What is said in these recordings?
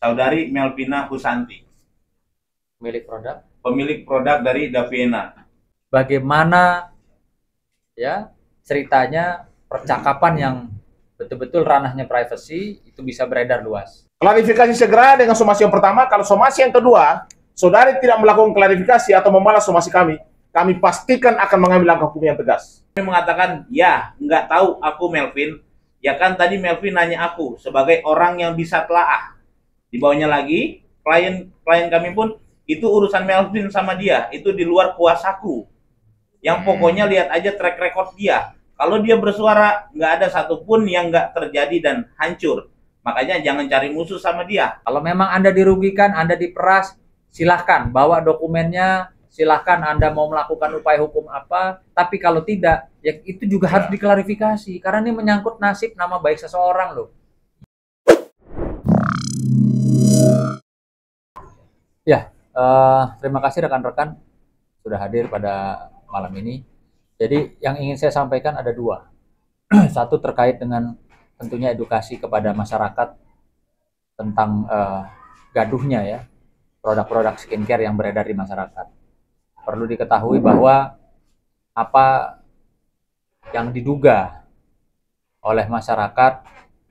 saudari Melvina Husanti, pemilik produk dari Daviena. Bagaimana ya ceritanya percakapan yang betul-betul ranahnya privacy itu bisa beredar luas? Klarifikasi segera dengan somasi yang pertama. Kalau somasi yang kedua, saudari tidak melakukan klarifikasi atau membalas somasi kami pastikan akan mengambil langkah hukum yang tegas. Kami mengatakan, ya, nggak tahu aku Melvin. Ya kan tadi Melvin nanya aku sebagai orang yang bisa telaah. Di bawahnya lagi, klien kami pun, itu urusan Melvin sama dia. Itu di luar kuasaku. Yang pokoknya lihat aja track record dia. Kalau dia bersuara, nggak ada satupun yang nggak terjadi dan hancur. Makanya jangan cari musuh sama dia. Kalau memang Anda dirugikan, Anda diperas, silahkan bawa dokumennya, silahkan Anda mau melakukan upaya hukum apa. Tapi kalau tidak, ya itu juga harus diklarifikasi. Karena ini menyangkut nasib nama baik seseorang loh. Ya, terima kasih rekan-rekan sudah hadir pada malam ini. Jadi yang ingin saya sampaikan ada dua. Satu terkait dengan tentunya edukasi kepada masyarakat tentang gaduhnya ya produk-produk skincare yang beredar di masyarakat. Perlu diketahui bahwa apa yang diduga oleh masyarakat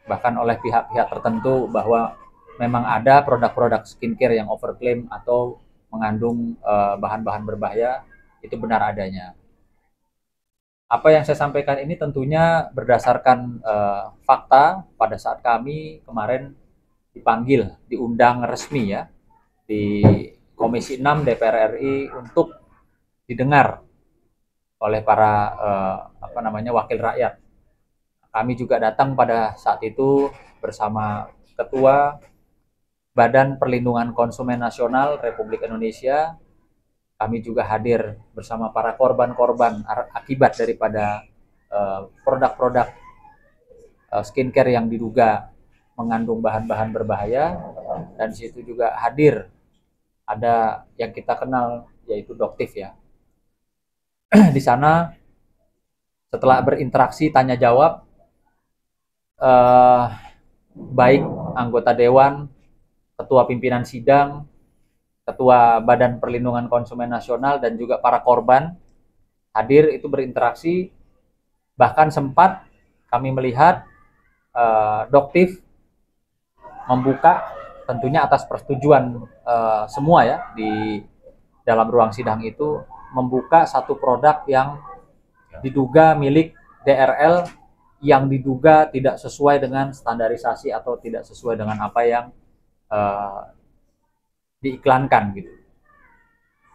bahkan oleh pihak-pihak tertentu bahwa memang ada produk-produk skincare yang overclaim atau mengandung bahan-bahan berbahaya, itu benar adanya. Apa yang saya sampaikan ini tentunya berdasarkan fakta pada saat kami kemarin dipanggil, diundang resmi ya di Komisi 6 DPR RI untuk didengar oleh para wakil rakyat. Kami juga datang pada saat itu bersama Ketua Badan Perlindungan Konsumen Nasional Republik Indonesia. Kami juga hadir bersama para korban-korban akibat daripada produk-produk skincare yang diduga mengandung bahan-bahan berbahaya, dan di situ juga hadir ada yang kita kenal yaitu Doktif ya. Di sana setelah berinteraksi tanya jawab, baik anggota dewan, ketua pimpinan sidang, ketua Badan Perlindungan Konsumen Nasional dan juga para korban hadir itu berinteraksi. Bahkan sempat kami melihat Doktif membuka tentunya atas persetujuan semua ya di dalam ruang sidang itu, membuka satu produk yang diduga milik DRL yang diduga tidak sesuai dengan standarisasi atau tidak sesuai dengan apa yang diiklankan gitu.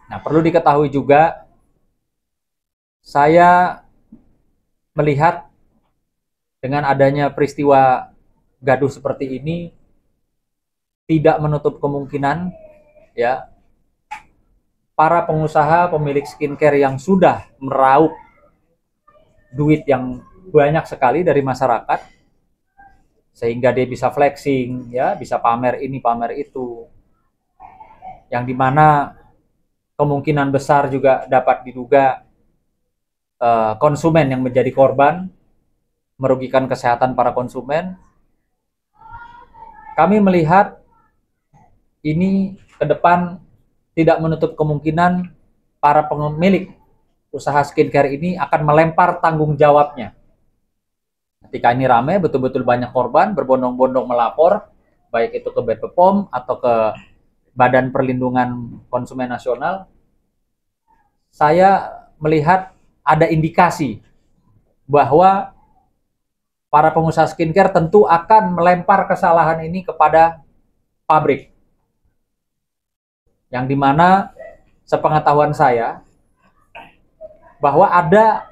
Nah, perlu diketahui juga saya melihat dengan adanya peristiwa gaduh seperti ini tidak menutup kemungkinan ya para pengusaha pemilik skincare yang sudah meraup duit yang banyak sekali dari masyarakat sehingga dia bisa flexing ya, bisa pamer ini pamer itu, yang dimana kemungkinan besar juga dapat diduga konsumen yang menjadi korban, merugikan kesehatan para konsumen. Kami melihat ini ke depan tidak menutup kemungkinan para pemilik usaha skincare ini akan melempar tanggung jawabnya. Ketika ini ramai, betul-betul banyak korban berbondong-bondong melapor, baik itu ke BPOM atau ke Badan Perlindungan Konsumen Nasional, saya melihat ada indikasi bahwa para pengusaha skincare tentu akan melempar kesalahan ini kepada pabrik. Yang dimana sepengetahuan saya bahwa ada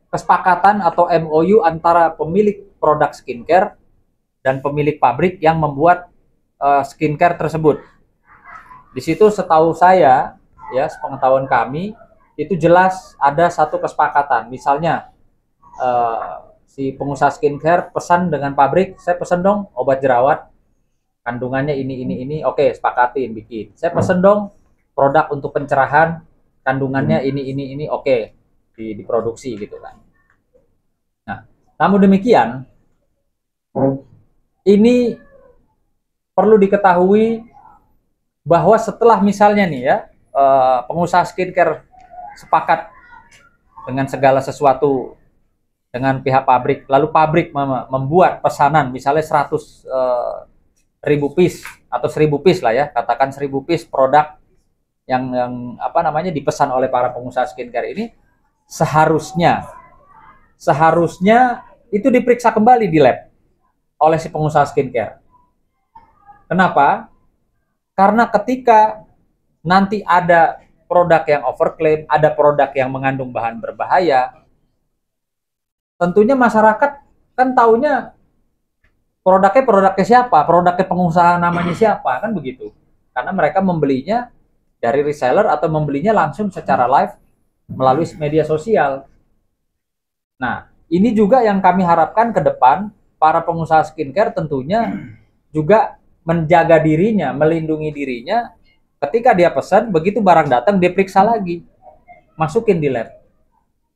kesepakatan atau MOU antara pemilik produk skincare dan pemilik pabrik yang membuat skincare tersebut. Di situ setahu saya, ya sepengetahuan kami, itu jelas ada satu kesepakatan. Misalnya si pengusaha skincare pesan dengan pabrik, saya pesan dong obat jerawat kandungannya ini, oke, sepakatin bikin. Saya pesen dong produk untuk pencerahan kandungannya ini, oke, diproduksi gitu kan. Nah, namun demikian ini perlu diketahui bahwa setelah misalnya nih ya, pengusaha skincare sepakat dengan segala sesuatu dengan pihak pabrik, lalu pabrik membuat pesanan misalnya 100.000 piece atau 1.000 piece lah ya, katakan 1.000 piece produk yang apa namanya dipesan oleh para pengusaha skincare ini, seharusnya itu diperiksa kembali di lab oleh si pengusaha skincare. Kenapa? Karena ketika nanti ada produk yang overclaim, ada produk yang mengandung bahan berbahaya, tentunya masyarakat kan taunya produknya siapa, produknya pengusaha namanya siapa, kan begitu. Karena mereka membelinya dari reseller atau membelinya langsung secara live melalui media sosial. Nah, ini juga yang kami harapkan ke depan, para pengusaha skincare tentunya juga menjaga dirinya, melindungi dirinya. Ketika dia pesan, begitu barang datang, diperiksa lagi, masukin di lab.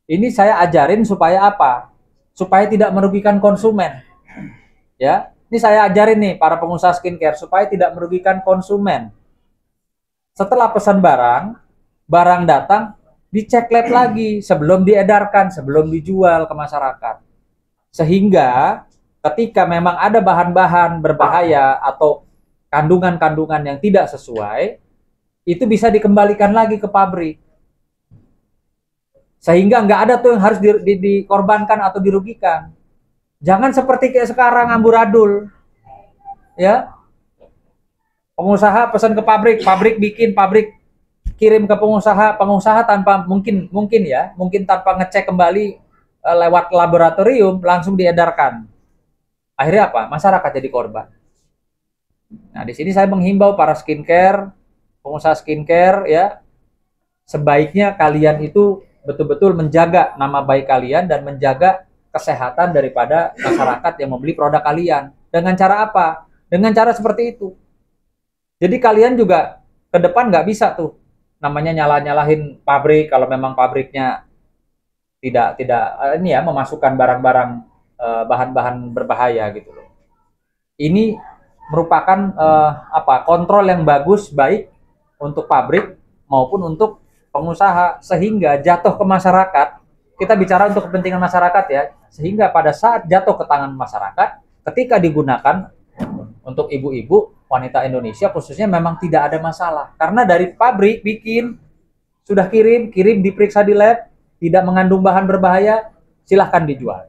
Ini saya ajarin supaya apa? Supaya tidak merugikan konsumen. Ya, ini saya ajarin nih para pengusaha skincare supaya tidak merugikan konsumen. Setelah pesan barang datang, dicek lab lagi sebelum diedarkan, sebelum dijual ke masyarakat. Sehingga ketika memang ada bahan-bahan berbahaya atau kandungan-kandungan yang tidak sesuai, itu bisa dikembalikan lagi ke pabrik. Sehingga nggak ada tuh yang harus dikorbankan atau dirugikan. Jangan seperti kayak sekarang amburadul. Ya. Pengusaha pesan ke pabrik bikin, pabrik kirim ke pengusaha tanpa mungkin tanpa ngecek kembali lewat laboratorium, langsung diedarkan. Akhirnya apa? Masyarakat jadi korban. Nah, di sini saya menghimbau para skincare, pengusaha skincare ya, sebaiknya kalian itu betul-betul menjaga nama baik kalian dan menjaga kesehatan daripada masyarakat yang membeli produk kalian. Dengan cara apa? Dengan cara seperti itu. Jadi kalian juga ke depan nggak bisa tuh namanya nyalahin pabrik kalau memang pabriknya tidak ini ya memasukkan barang-barang bahan-bahan berbahaya gitu loh. Ini merupakan kontrol yang baik untuk pabrik maupun untuk pengusaha, sehingga jatuh ke masyarakat. Kita bicara untuk kepentingan masyarakat ya, sehingga pada saat jatuh ke tangan masyarakat, ketika digunakan untuk ibu-ibu wanita Indonesia khususnya, memang tidak ada masalah karena dari pabrik bikin sudah kirim diperiksa di lab, tidak mengandung bahan berbahaya, silahkan dijual.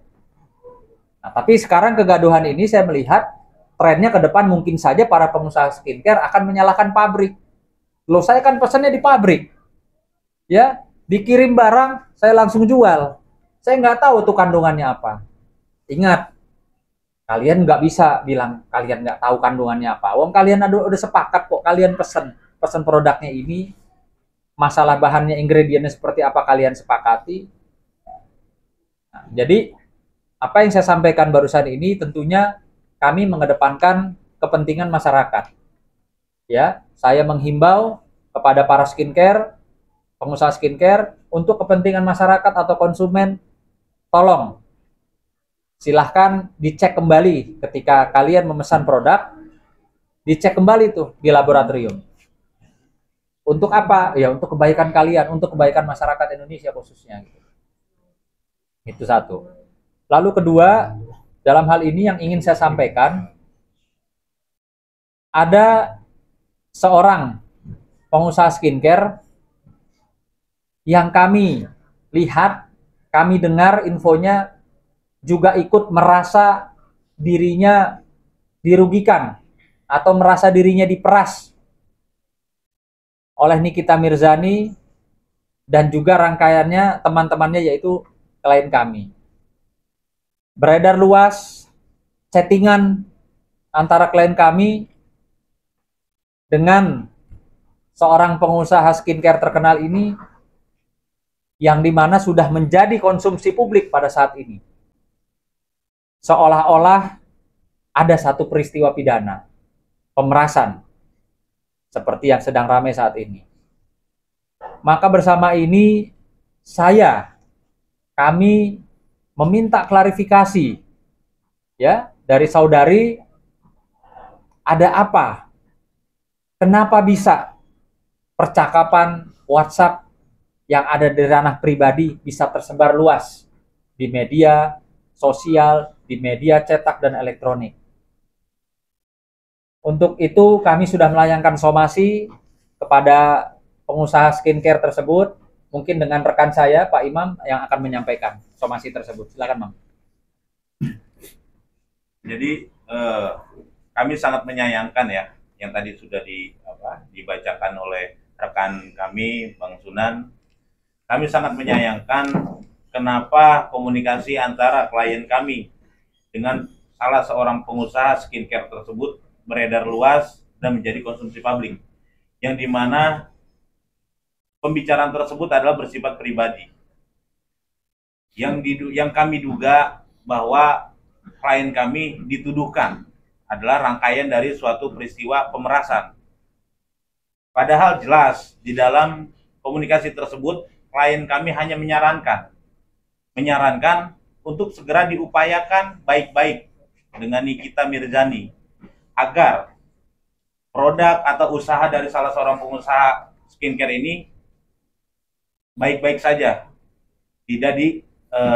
Nah, tapi sekarang kegaduhan ini saya melihat trennya ke depan mungkin saja para pengusaha skincare akan menyalahkan pabrik. Loh, saya kan pesannya di pabrik, ya dikirim barang saya langsung jual, saya nggak tahu tuh kandungannya apa. Ingat, kalian nggak bisa bilang kalian nggak tahu kandungannya apa. Wong kalian udah sepakat kok, kalian pesan produknya ini, masalah bahannya, ingredientnya seperti apa kalian sepakati. Nah, jadi apa yang saya sampaikan barusan ini tentunya kami mengedepankan kepentingan masyarakat. Ya, saya menghimbau kepada para skincare, pengusaha skincare, untuk kepentingan masyarakat atau konsumen, tolong silahkan dicek kembali ketika kalian memesan produk, dicek kembali tuh di laboratorium. Untuk apa? Ya untuk kebaikan kalian, untuk kebaikan masyarakat Indonesia khususnya. Itu satu. Lalu kedua, dalam hal ini yang ingin saya sampaikan, ada seorang pengusaha skincare yang kami lihat, kami dengar infonya juga ikut merasa dirinya dirugikan atau merasa dirinya diperas oleh Nikita Mirzani dan juga rangkaiannya teman-temannya, yaitu klien kami. Beredar luas chattingan antara klien kami dengan seorang pengusaha skincare terkenal ini, yang dimana sudah menjadi konsumsi publik pada saat ini. Seolah-olah ada satu peristiwa pidana, pemerasan, seperti yang sedang ramai saat ini. Maka bersama ini kami meminta klarifikasi ya dari saudari ada apa? Kenapa bisa percakapan WhatsApp yang ada di ranah pribadi bisa tersebar luas di media sosial, di media cetak dan elektronik? Untuk itu kami sudah melayangkan somasi kepada pengusaha skincare tersebut, mungkin dengan rekan saya Pak Imam yang akan menyampaikan somasi tersebut. Silakan, Bang. Jadi kami sangat menyayangkan ya yang tadi sudah dibacakan oleh rekan kami Bang Sunan. Kami sangat menyayangkan kenapa komunikasi antara klien kami dengan salah seorang pengusaha skincare tersebut beredar luas dan menjadi konsumsi publik, yang dimana pembicaraan tersebut adalah bersifat pribadi. Yang kami duga bahwa klien kami dituduhkan adalah rangkaian dari suatu peristiwa pemerasan. Padahal jelas di dalam komunikasi tersebut klien kami hanya menyarankan untuk segera diupayakan baik-baik dengan Nikita Mirzani agar produk atau usaha dari salah seorang pengusaha skincare ini baik-baik saja, tidak di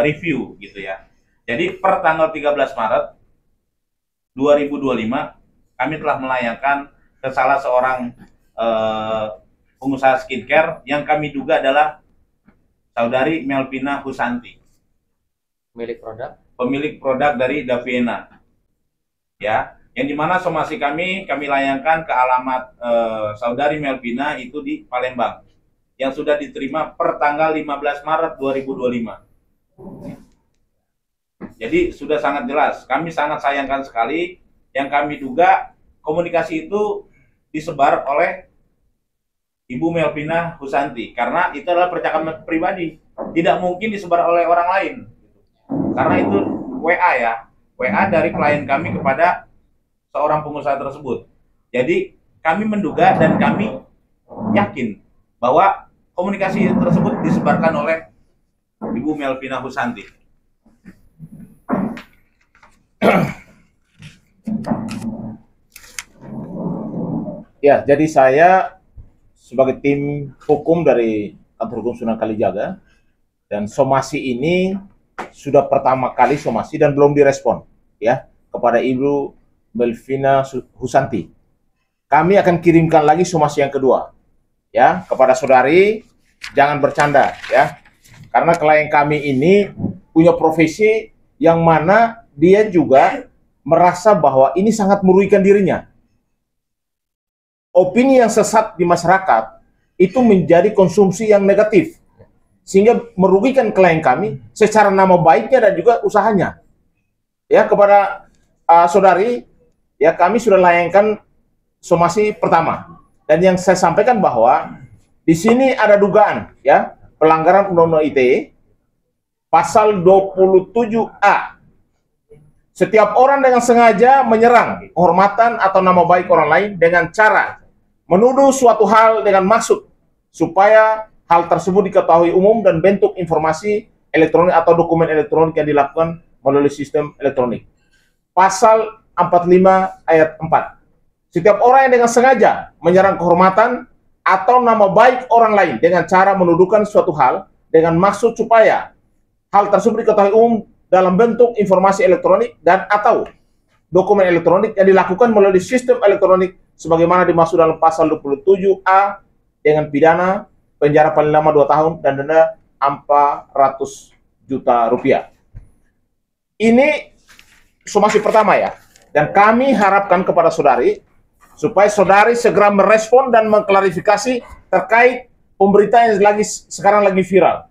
review gitu ya. Jadi per tanggal 13 Maret 2025 kami telah melayangkan ke salah seorang pengusaha skincare yang kami duga adalah Saudari Melvina Husanti, pemilik produk dari Daviena, ya, yang dimana somasi kami layangkan ke alamat Saudari Melvina itu di Palembang, yang sudah diterima per tanggal 15 Maret 2025. Jadi sudah sangat jelas, kami sangat sayangkan sekali yang kami duga komunikasi itu disebar oleh Ibu Melvina Husanti, karena itu adalah percakapan pribadi, tidak mungkin disebar oleh orang lain, karena itu WA ya, WA dari klien kami kepada seorang pengusaha tersebut. Jadi kami menduga dan kami yakin bahwa komunikasi tersebut disebarkan oleh Ibu Melvina Husanti. Ya, jadi saya sebagai tim hukum dari Kantor Hukum Sunan Kalijaga, dan somasi ini sudah pertama kali somasi dan belum direspon ya kepada Ibu Melvina Husanti. Kami akan kirimkan lagi somasi yang kedua ya kepada saudari, jangan bercanda ya. Karena klien kami ini punya profesi yang mana dia juga merasa bahwa ini sangat merugikan dirinya. Opini yang sesat di masyarakat itu menjadi konsumsi yang negatif, sehingga merugikan klien kami secara nama baiknya dan juga usahanya. Ya, kepada saudari, ya kami sudah layangkan somasi pertama, dan yang saya sampaikan bahwa di sini ada dugaan ya pelanggaran Undang-Undang ITE pasal 27A. Setiap orang dengan sengaja menyerang kehormatan atau nama baik orang lain dengan cara menuduh suatu hal dengan maksud supaya hal tersebut diketahui umum dan bentuk informasi elektronik atau dokumen elektronik yang dilakukan melalui sistem elektronik. Pasal 45 ayat 4. Setiap orang yang dengan sengaja menyerang kehormatan atau nama baik orang lain dengan cara menuduhkan suatu hal dengan maksud supaya hal tersebut diketahui umum dalam bentuk informasi elektronik dan atau dokumen elektronik yang dilakukan melalui sistem elektronik sebagaimana dimaksud dalam pasal 27A dengan pidana penjara paling lama 2 tahun dan denda 400 juta rupiah. Ini somasi pertama ya, dan kami harapkan kepada saudari supaya saudari segera merespon dan mengklarifikasi terkait pemberitaan yang sekarang lagi viral.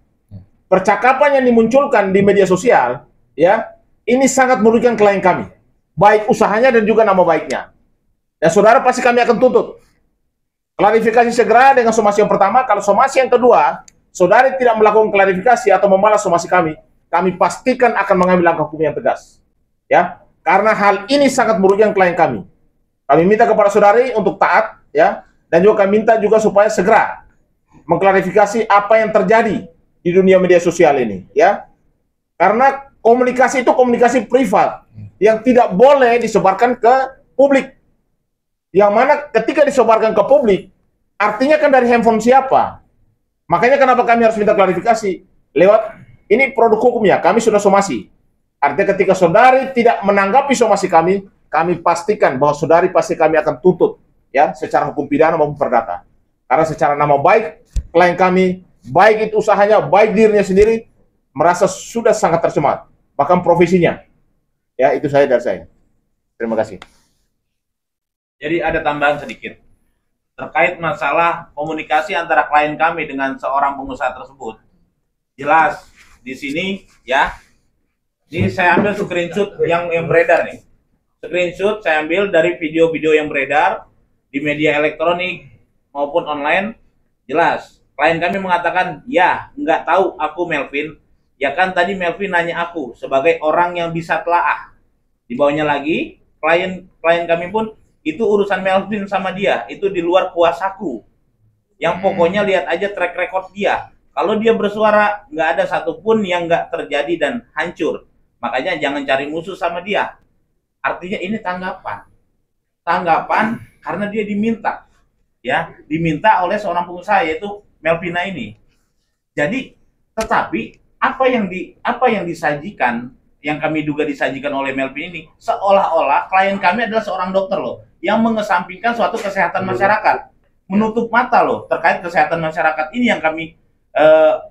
Percakapan yang dimunculkan di media sosial ya, ini sangat merugikan klien kami, baik usahanya dan juga nama baiknya. Dan saudara pasti kami akan tuntut klarifikasi segera dengan somasi yang pertama. Kalau somasi yang kedua, saudari tidak melakukan klarifikasi atau membalas somasi kami pastikan akan mengambil langkah hukum yang tegas. Ya, karena hal ini sangat merugikan klien kami. Kami minta kepada saudari untuk taat, ya, dan juga kami minta juga supaya segera mengklarifikasi apa yang terjadi di dunia media sosial ini, ya. Karena komunikasi itu komunikasi privat yang tidak boleh disebarkan ke publik. Yang mana ketika disebarkan ke publik, artinya kan dari handphone siapa? Makanya kenapa kami harus minta klarifikasi? Lewat, ini produk hukum ya, kami sudah somasi. Artinya ketika saudari tidak menanggapi somasi kami pastikan bahwa saudari pasti kami akan tuntut ya secara hukum pidana maupun perdata. Karena secara nama baik klien kami, baik itu usahanya, baik dirinya sendiri merasa sudah sangat tercemar, bahkan profesinya. Ya, itu saya dari saya. Terima kasih. Jadi ada tambahan sedikit terkait masalah komunikasi antara klien kami dengan seorang pengusaha tersebut. Jelas di sini ya. Ini saya ambil screenshot yang beredar nih. Screenshot saya ambil dari video-video yang beredar di media elektronik maupun online. Jelas klien kami mengatakan, ya nggak tahu aku Melvin. Ya kan tadi Melvin nanya aku sebagai orang yang bisa telaah. Di bawahnya lagi klien kami pun itu urusan Melvin sama dia, itu di luar kuasaku. Yang pokoknya lihat aja track record dia. Kalau dia bersuara, nggak ada satupun yang nggak terjadi dan hancur. Makanya jangan cari musuh sama dia. Artinya ini tanggapan. Tanggapan karena dia diminta. Ya, diminta oleh seorang pengusaha yaitu Melvina ini. Jadi, tetapi apa yang disajikan, yang kami duga disajikan oleh Melvin ini, seolah-olah klien kami adalah seorang dokter loh, yang mengesampingkan suatu kesehatan masyarakat, menutup mata loh terkait kesehatan masyarakat. Ini yang kami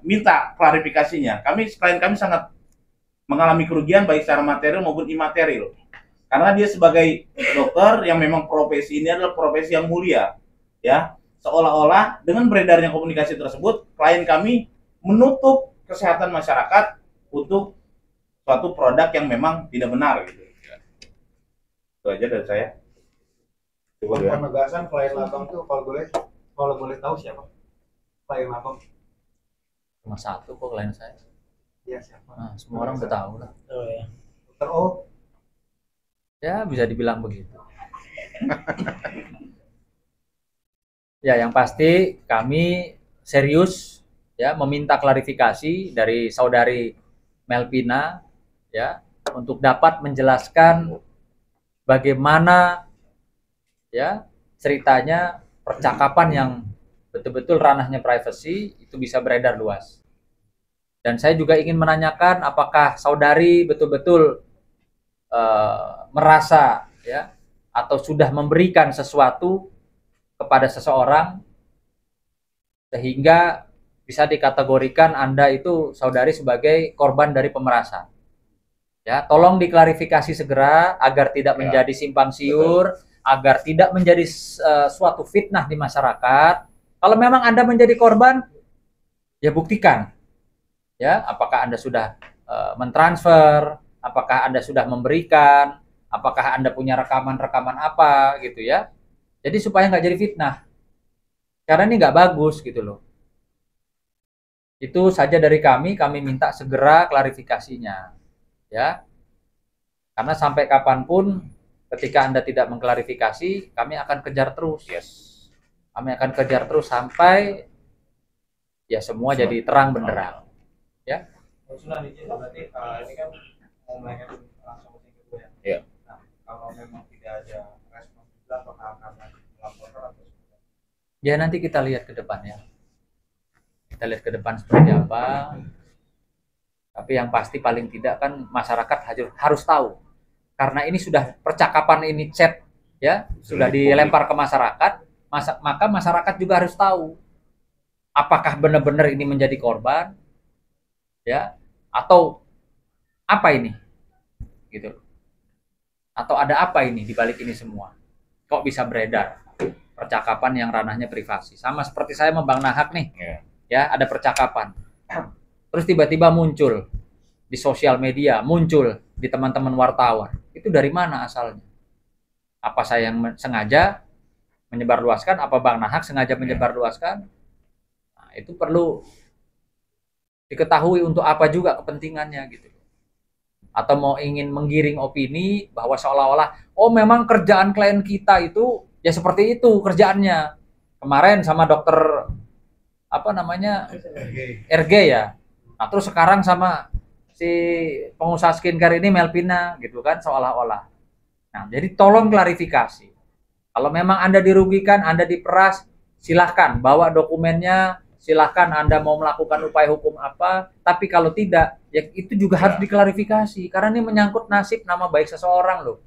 minta klarifikasinya. Klien kami sangat mengalami kerugian baik secara material maupun imaterial. Karena dia sebagai dokter yang memang profesi ini adalah profesi yang mulia, ya. Seolah-olah dengan beredarnya komunikasi tersebut, klien kami menutup kesehatan masyarakat untuk suatu produk yang memang tidak benar gitu. Itu aja dari saya. Penegasan klien abang itu kalau boleh tahu siapa klien abang? Cuma satu kok klien saya. Iya siapa? Nah, semua orang udah tahu lah. Oh ya. Dokter O. Ya bisa dibilang begitu. Ya yang pasti kami serius ya meminta klarifikasi dari saudari Melvina ya untuk dapat menjelaskan bagaimana ya ceritanya percakapan yang betul-betul ranahnya privasi itu bisa beredar luas. Dan saya juga ingin menanyakan apakah saudari betul-betul merasa ya atau sudah memberikan sesuatu kepada seseorang sehingga bisa dikategorikan Anda itu saudari sebagai korban dari pemerasan. Ya, tolong diklarifikasi segera agar tidak menjadi simpang siur, agar tidak menjadi suatu fitnah di masyarakat. Kalau memang Anda menjadi korban, ya buktikan. Ya, apakah Anda sudah mentransfer, apakah Anda sudah memberikan, apakah Anda punya rekaman-rekaman apa gitu ya. Jadi supaya nggak jadi fitnah. Karena ini nggak bagus gitu loh. Itu saja dari kami minta segera klarifikasinya. Ya. Karena sampai kapanpun ketika Anda tidak mengklarifikasi, kami akan kejar terus. Yes. Kami akan kejar terus sampai ya semua jadi terang benderang. Ya. Sudah berarti ini kan mau melayangkan langsung ke kedua ya. Iya. Nah, kalau memang tidak ada respon juga apakah akan melaporkan atau Ya nanti kita lihat ke depan ya. Kita lihat ke depan seperti apa. Tapi yang pasti paling tidak kan masyarakat harus tahu. Karena ini sudah percakapan ini chat ya, sudah dilempar ke masyarakat, maka masyarakat juga harus tahu apakah benar-benar ini menjadi korban ya atau apa ini gitu. Atau ada apa ini di balik ini semua? Kok bisa beredar percakapan yang ranahnya privasi? Sama seperti saya sama Bang Nahak nih. Ya, ada percakapan. Terus tiba-tiba muncul di sosial media, muncul di teman-teman wartawan. Itu dari mana asalnya? Apa saya yang sengaja menyebarluaskan? Apa Bang Nahak sengaja menyebarluaskan? Nah, itu perlu diketahui untuk apa juga kepentingannya gitu. Atau mau ingin menggiring opini bahwa seolah-olah oh memang kerjaan klien kita itu ya seperti itu kerjaannya. Kemarin sama dokter apa namanya RG ya. Nah, terus sekarang sama si pengusaha skincare ini Melvina gitu kan seolah-olah. Nah, jadi tolong klarifikasi. Kalau memang Anda dirugikan, Anda diperas, silahkan bawa dokumennya, silahkan Anda mau melakukan upaya hukum apa. Tapi kalau tidak, ya itu juga harus diklarifikasi. Karena ini menyangkut nasib nama baik seseorang loh.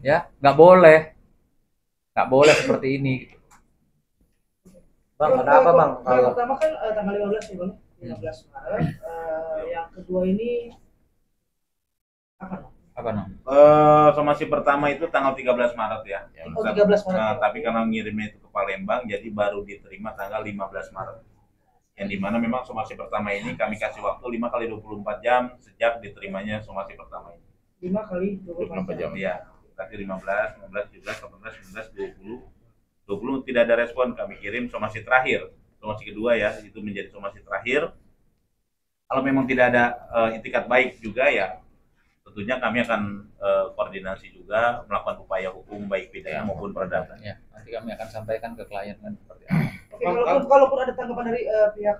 Ya, nggak boleh seperti ini. Bang, ada apa bang? Yang pertama kan tanggal 15 nih bang, 15 Maret. Yang kedua ini apa? Apa no? Somasi pertama itu tanggal 13 Maret ya. Oh, 13 Maret. Nah, tapi karena ngirimnya itu ke Palembang, jadi baru diterima tanggal 15 Maret. Yang dimana memang somasi pertama ini kami kasih waktu 5 kali 24 jam sejak diterimanya somasi pertama ini. 5 kali 24 jam. Ya, tadi 15, 16, 17, 18, 19, 20 tidak ada respon. Kami kirim somasi terakhir, somasi kedua ya, itu menjadi somasi terakhir. Kalau memang tidak ada itikat baik juga ya, tentunya kami akan koordinasi juga melakukan upaya hukum baik pidana maupun perdata. Ya, nanti kami akan sampaikan ke klien kan seperti apa. Oke, kalaupun ada tanggapan dari pihak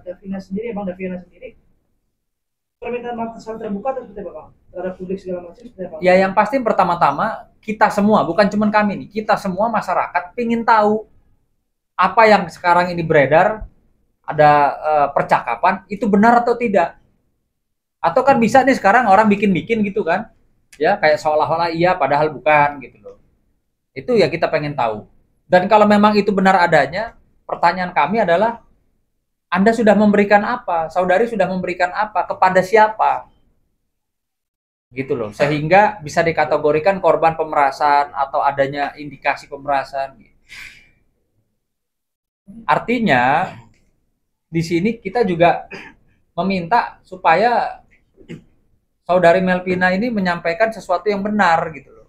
Davina sendiri, bang Davina sendiri, permintaan maaf secara terbuka atau seperti apa bang? Terhadap publik segala macam seperti apa? Ya, yang pasti pertama-tama kita semua, bukan cuma kami nih, kita semua masyarakat ingin tahu apa yang sekarang ini beredar, ada percakapan, itu benar atau tidak. Atau kan bisa nih sekarang orang bikin-bikin gitu kan, ya kayak seolah-olah iya padahal bukan gitu loh. Itu ya kita pengen tahu. Dan kalau memang itu benar adanya, pertanyaan kami adalah, Anda sudah memberikan apa? Saudari sudah memberikan apa? Kepada siapa? Gitu loh, sehingga bisa dikategorikan korban pemerasan atau adanya indikasi pemerasan. Artinya di sini kita juga meminta supaya saudari Melvina ini menyampaikan sesuatu yang benar gitu loh.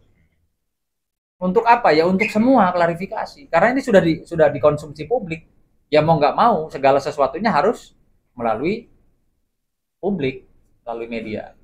Untuk apa ya? Untuk semua klarifikasi. Karena ini sudah dikonsumsi publik. Ya mau nggak mau segala sesuatunya harus melalui publik, melalui media.